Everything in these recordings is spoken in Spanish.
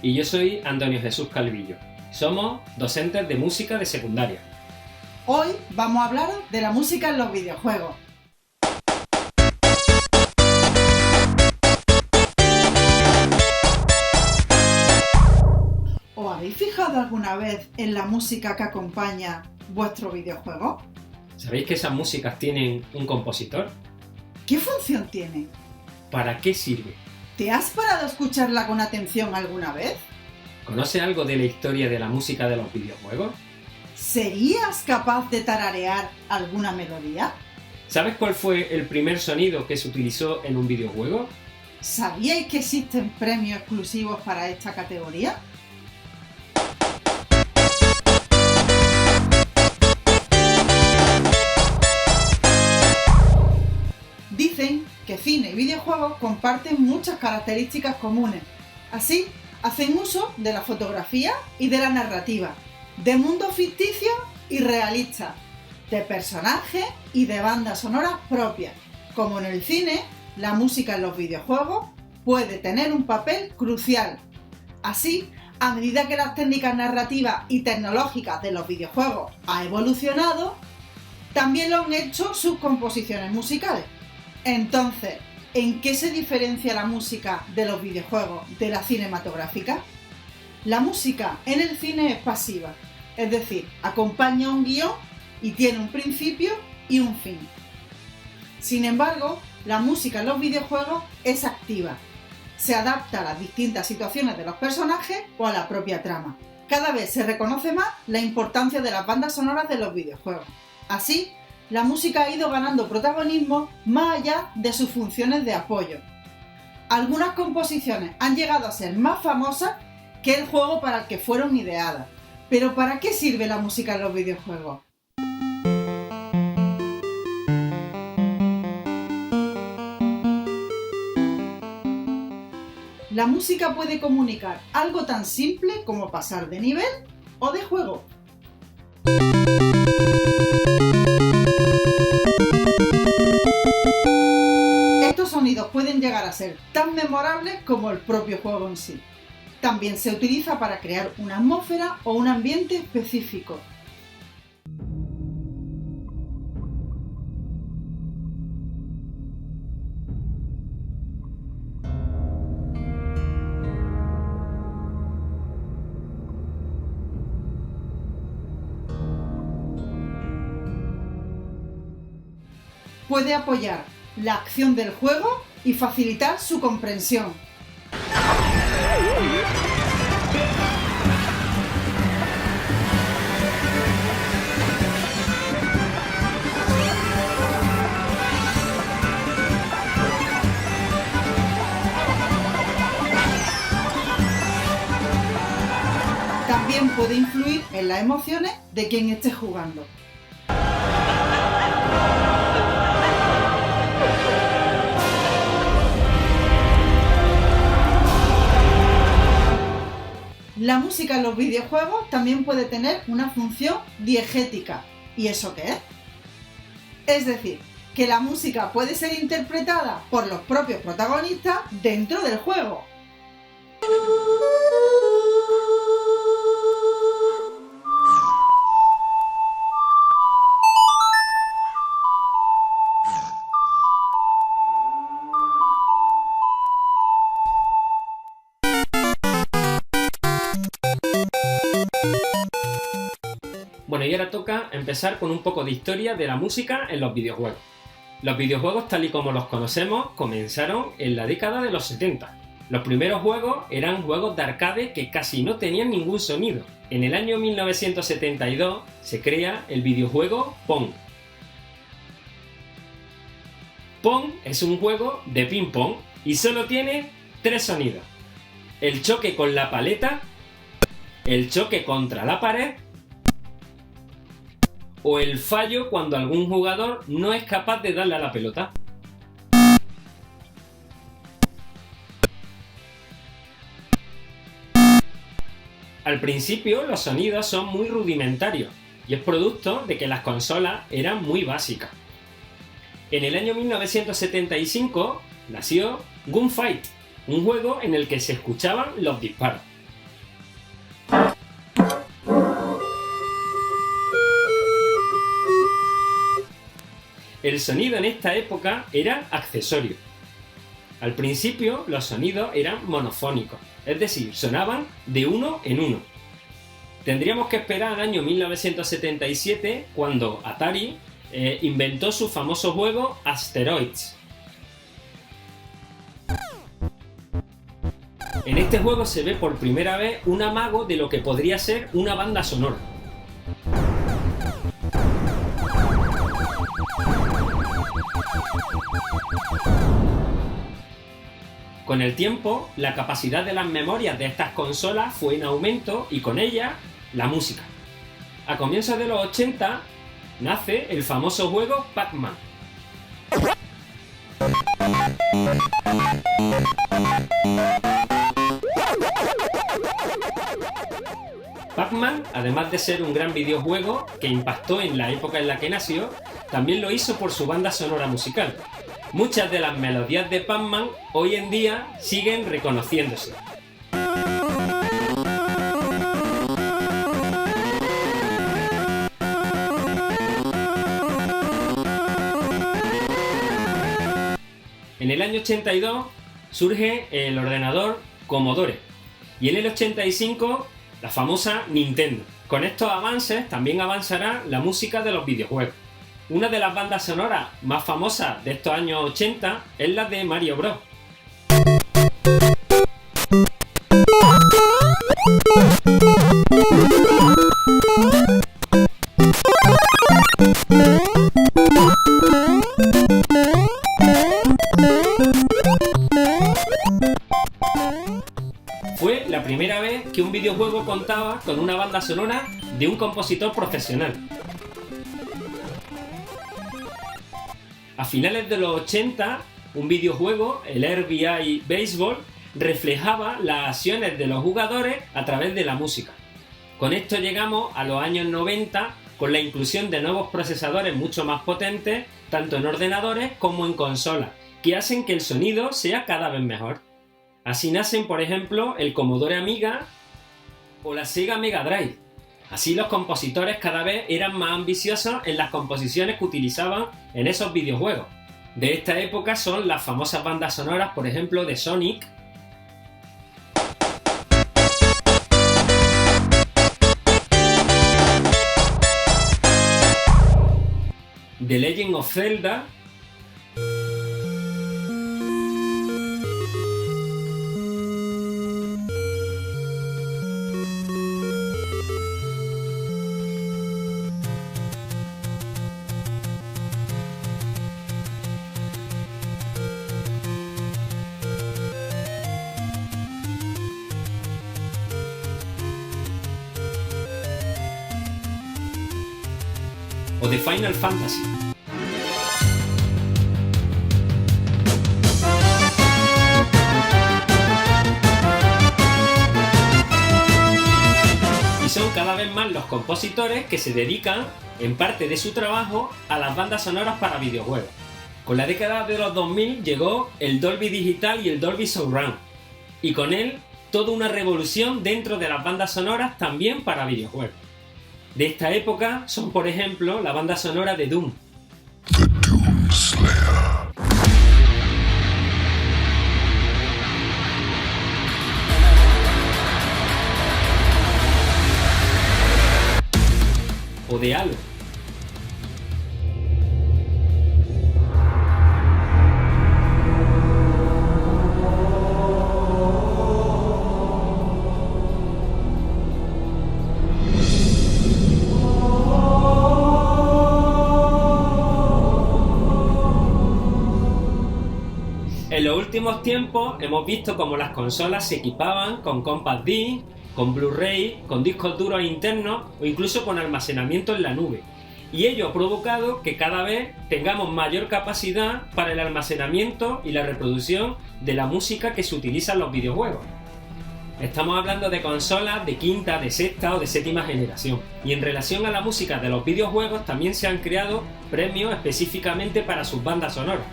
Y yo soy Antonio Jesús Calvillo. Somos docentes de música de secundaria. Hoy vamos a hablar de la música en los videojuegos. ¿Os habéis fijado alguna vez en la música que acompaña vuestro videojuego? ¿Sabéis que esas músicas tienen un compositor? ¿Qué función tiene? ¿Para qué sirve? ¿Te has parado a escucharla con atención alguna vez? ¿Conoces algo de la historia de la música de los videojuegos? ¿Serías capaz de tararear alguna melodía? ¿Sabes cuál fue el primer sonido que se utilizó en un videojuego? ¿Sabíais que existen premios exclusivos para esta categoría? Dicen que cine y videojuegos comparten muchas características comunes. Así, hacen uso de la fotografía y de la narrativa, de mundos ficticios y realistas, de personajes y de bandas sonoras propias. Como en el cine, la música en los videojuegos puede tener un papel crucial. Así, a medida que las técnicas narrativas y tecnológicas de los videojuegos han evolucionado, también lo han hecho sus composiciones musicales. Entonces, ¿en qué se diferencia la música de los videojuegos de la cinematográfica? La música en el cine es pasiva, es decir, acompaña un guión y tiene un principio y un fin. Sin embargo, la música en los videojuegos es activa, se adapta a las distintas situaciones de los personajes o a la propia trama. Cada vez se reconoce más la importancia de las bandas sonoras de los videojuegos. Así, la música ha ido ganando protagonismo más allá de sus funciones de apoyo. Algunas composiciones han llegado a ser más famosas que el juego para el que fueron ideadas. Pero ¿para qué sirve la música en los videojuegos? La música puede comunicar algo tan simple como pasar de nivel o de juego. Estos sonidos pueden llegar a ser tan memorables como el propio juego en sí. También se utiliza para crear una atmósfera o un ambiente específico. Puede apoyar la acción del juego y facilitar su comprensión. También puede influir en las emociones de quien esté jugando. La música en los videojuegos también puede tener una función diegética. ¿Y eso qué es? Es decir, que la música puede ser interpretada por los propios protagonistas dentro del juego. Bueno, y ahora toca empezar con un poco de historia de la música en los videojuegos. Los videojuegos, tal y como los conocemos, comenzaron en la década de los 70. Los primeros juegos eran juegos de arcade que casi no tenían ningún sonido. En el año 1972 se crea el videojuego Pong. Pong es un juego de ping-pong y solo tiene 3 sonidos: el choque con la paleta, el choque contra la pared o el fallo cuando algún jugador no es capaz de darle a la pelota. Al principio los sonidos son muy rudimentarios y es producto de que las consolas eran muy básicas. En el año 1975 nació Gunfight, un juego en el que se escuchaban los disparos. El sonido en esta época era accesorio. Al principio los sonidos eran monofónicos, es decir, sonaban de uno en uno. Tendríamos que esperar al año 1977 cuando Atari inventó su famoso juego Asteroids. En este juego se ve por primera vez un amago de lo que podría ser una banda sonora. Con el tiempo, la capacidad de las memorias de estas consolas fue en aumento y con ella, la música. A comienzos de los 80 nace el famoso juego Pac-Man. Pac-Man, además de ser un gran videojuego que impactó en la época en la que nació, también lo hizo por su banda sonora musical. Muchas de las melodías de Pac-Man hoy en día siguen reconociéndose. En el año 82 surge el ordenador Commodore y en el 85 la famosa Nintendo. Con estos avances también avanzará la música de los videojuegos. Una de las bandas sonoras más famosas de estos años 80 es la de Mario Bros. Fue la primera vez que un videojuego contaba con una banda sonora de un compositor profesional. A finales de los 80, un videojuego, el RBI Baseball, reflejaba las acciones de los jugadores a través de la música. Con esto llegamos a los años 90 con la inclusión de nuevos procesadores mucho más potentes, tanto en ordenadores como en consolas, que hacen que el sonido sea cada vez mejor. Así nacen, por ejemplo, el Commodore Amiga o la Sega Mega Drive. Así los compositores cada vez eran más ambiciosos en las composiciones que utilizaban en esos videojuegos. De esta época son las famosas bandas sonoras, por ejemplo, de Sonic, The Legend of Zelda o de Final Fantasy. Y son cada vez más los compositores que se dedican, en parte de su trabajo, a las bandas sonoras para videojuegos. Con la década de los 2000 llegó el Dolby Digital y el Dolby Surround, y con él toda una revolución dentro de las bandas sonoras también para videojuegos. De esta época son, por ejemplo, la banda sonora de Doom. The Doom Slayer. O de Halo. En los últimos tiempos hemos visto cómo las consolas se equipaban con Compact Disc, con Blu-ray, con discos duros internos o incluso con almacenamiento en la nube. Y ello ha provocado que cada vez tengamos mayor capacidad para el almacenamiento y la reproducción de la música que se utiliza en los videojuegos. Estamos hablando de consolas de quinta, de sexta o de séptima generación. Y en relación a la música de los videojuegos también se han creado premios específicamente para sus bandas sonoras.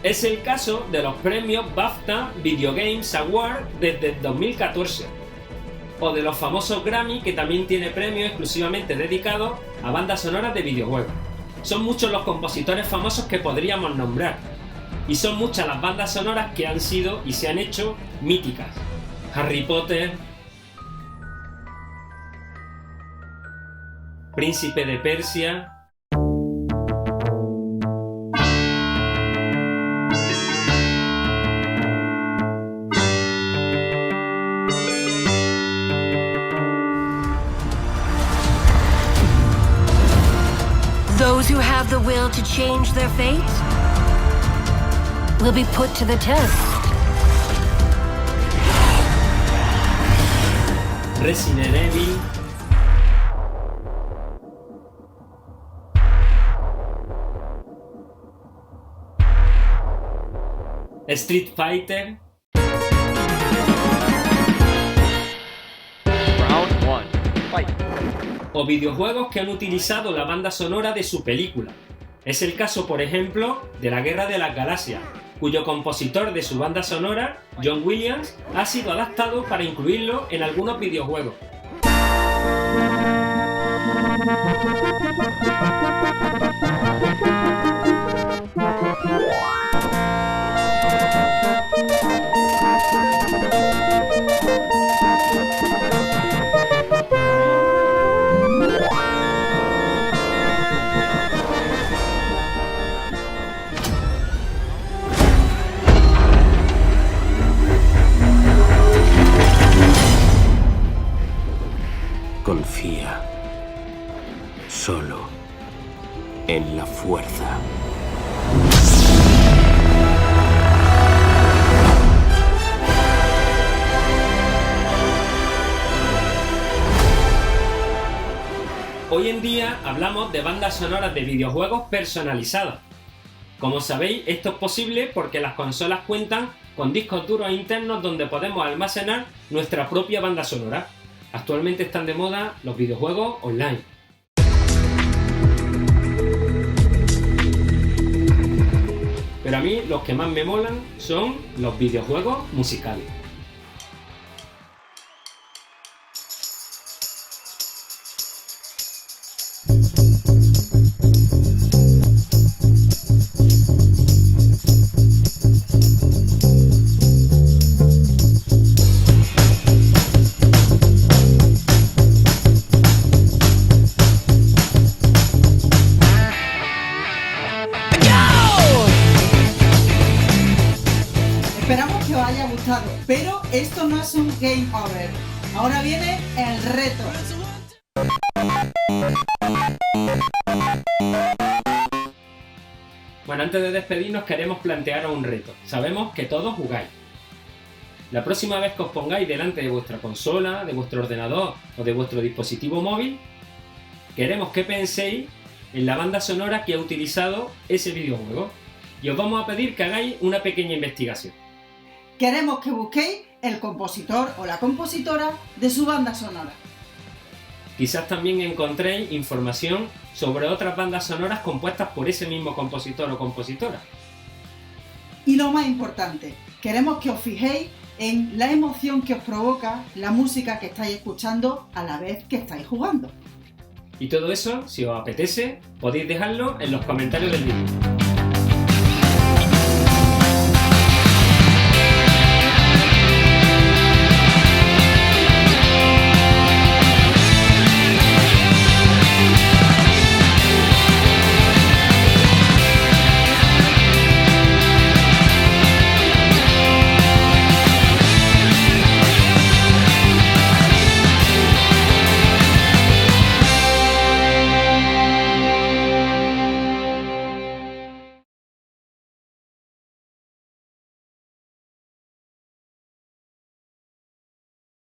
Es el caso de los premios BAFTA Video Games Award desde 2014, o de los famosos Grammy, que también tiene premios exclusivamente dedicados a bandas sonoras de videojuegos. Son muchos los compositores famosos que podríamos nombrar, y son muchas las bandas sonoras que han sido y se han hecho míticas. Harry Potter, Príncipe de Persia, Those who have the will to change their fate will be put to the test. Resident Evil, Street Fighter, Round 1. Fight. o videojuegos que han utilizado la banda sonora de su película. Es el caso, por ejemplo, de La Guerra de las Galaxias, cuyo compositor de su banda sonora, John Williams, ha sido adaptado para incluirlo en algunos videojuegos. Confía solo en la fuerza. Hoy en día hablamos de bandas sonoras de videojuegos personalizadas. Como sabéis, esto es posible porque las consolas cuentan con discos duros internos donde podemos almacenar nuestra propia banda sonora. Actualmente están de moda los videojuegos online. Pero a mí los que más me molan son los videojuegos musicales. Esperamos que os haya gustado, pero esto no es un game over. Ahora viene el reto. Bueno, antes de despedirnos queremos plantearos un reto. Sabemos que todos jugáis. La próxima vez que os pongáis delante de vuestra consola, de vuestro ordenador o de vuestro dispositivo móvil, queremos que penséis en la banda sonora que ha utilizado ese videojuego. Y os vamos a pedir que hagáis una pequeña investigación. Queremos que busquéis el compositor o la compositora de su banda sonora. Quizás también encontréis información sobre otras bandas sonoras compuestas por ese mismo compositor o compositora. Y lo más importante, queremos que os fijéis en la emoción que os provoca la música que estáis escuchando a la vez que estáis jugando. Y todo eso, si os apetece, podéis dejarlo en los comentarios del vídeo.